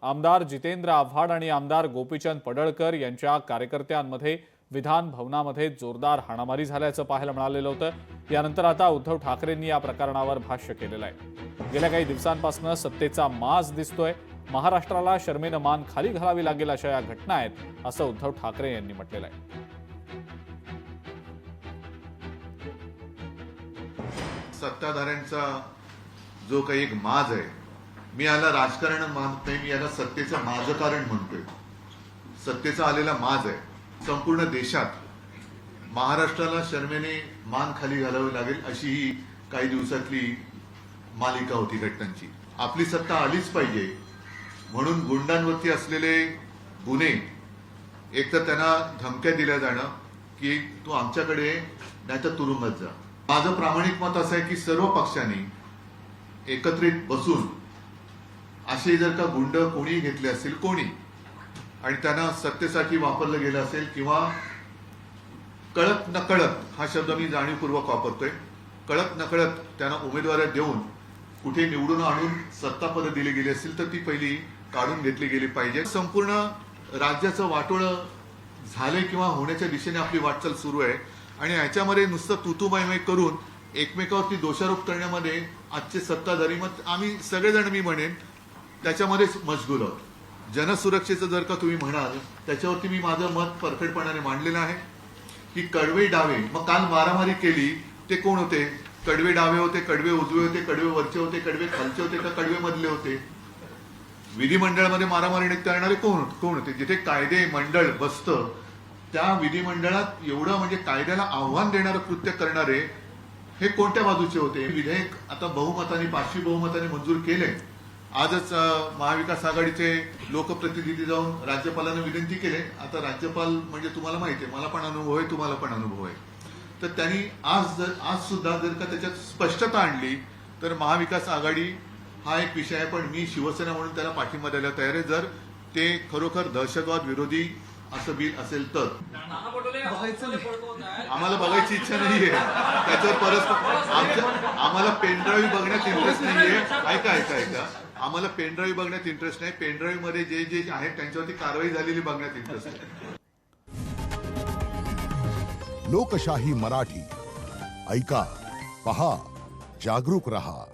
आमदार जितेंद्र आव्हाड आणि आमदार गोपीचंद पडळकर यांच्या कार्यकर्त्यांमध्ये विधान भवनामध्ये जोरदार हाणामारी झाल्याचं पाहायला मिळालेलं होतं। यानंतर आता उद्धव ठाकरेंनी या प्रकरणावर भाष्य केलेलं आहे। गेल्या काही दिवसांपासून सत्तेचा माज दिसतोय। महाराष्ट्राला शर्मेनं मान खाली घालावी लागेल अशा या घटना आहेत असं उद्धव ठाकरे यांनी म्हटलेलं आहे। सत्ताधाऱ्यांचा जो काही एक माज आहे, मी याला राजकारण मानत नाही, मी याला सत्तेचं माजकारण म्हणतोय। सत्तेचा आलेला माज आहे। संपूर्ण देशात महाराष्ट्राला शर्मेने मान खाली घालावी लागेल अशी ही काही दिवसातली मालिका होती घटनांची। आपली सत्ता आलीच पाहिजे म्हणून गुंडांवरती असलेले गुन्हे, एक तर त्यांना धमक्या दिल्या जाणं की तू आमच्याकडे नाही तर तुरुंगात जा। माझं प्रामाणिक मत असं आहे की सर्व पक्षांनी एकत्रित बसून असे जर का गुंड कोणी घेतले असतील कोणी आणि त्यांना सत्तेसाठी वापरलं गेलं असेल किंवा कळत नकळत, हा शब्द मी जाणीवपूर्वक वापरतोय, कळत नकळत त्यांना उमेदवारी देऊन कुठे निवडून आणून सत्तापदं दिली गेली असतील तर ती पहिली काढून घेतली गेली पाहिजे। संपूर्ण राज्याचं वाटोळं झाले किंवा होण्याच्या दिशेने आपली वाटचाल सुरू आहे आणि याच्यामध्ये नुसतं तुतुमय करून एकमेकावरती दोषारोप करण्यामध्ये आजचे सत्ताधारी, मग आम्ही सगळेजण मी म्हणेन त्याच्यामध्येच मशगूल आहोत। जनसुरक्षेचं जर का तुम्ही म्हणाल त्याच्यावरती मी माझं मत परफेक्टपणाने मांडलेलं आहे की कडवे डावे, मग काल मारामारी केली ते कोण होते? कडवे डावे होते, कडवे उजवे होते, कडवे वरचे होते, कडवे खालचे होते का कडवे मधले होते? विधिमंडळामध्ये मारामारी करणारे कोण होते? जिथे कायदे मंडळ बसतं त्या विधिमंडळात एवढं म्हणजे कायद्याला आव्हान देणारं कृत्य करणारे हे कोणत्या बाजूचे होते? विधेयक आता बहुमताने, 500 बहुमताने मंजूर केले। आजच महाविकास आघाडीचे लोकप्रतिनिधी जाऊन राज्यपालांना विनंती केली। आता राज्यपाल म्हणजे तुम्हाला माहिती आहे, मला पण अनुभव आहे, तुम्हाला पण अनुभव आहे, तर त्यांनी आज सुद्धा जर का त्याच्यात स्पष्टता आणली तर महाविकास आघाडी हा एक विषय आहे, पण मी शिवसेना म्हणून त्याला पाठिंबा द्यायला तयार आहे जर ते खरोखर दहशतवाद विरोधी असं बिल असेल तर। आम्हाला बघायची इच्छा नाहीये त्याच्यावर परस्पर, आम्हाला पेनड्राईव्ह बघण्यात इंटरेस्ट नाहीये। ऐका, आम्हाला पेनड्राईव्ह बघण्यात इंटरेस्ट नाही, पेनड्राईव्ह मध्ये जे आहेत त्यांच्यावरती कारवाई झालेली बघण्यात इंटरेस्ट आहे। लोकशाही मराठी ऐका, पहा, जागरूक रहा।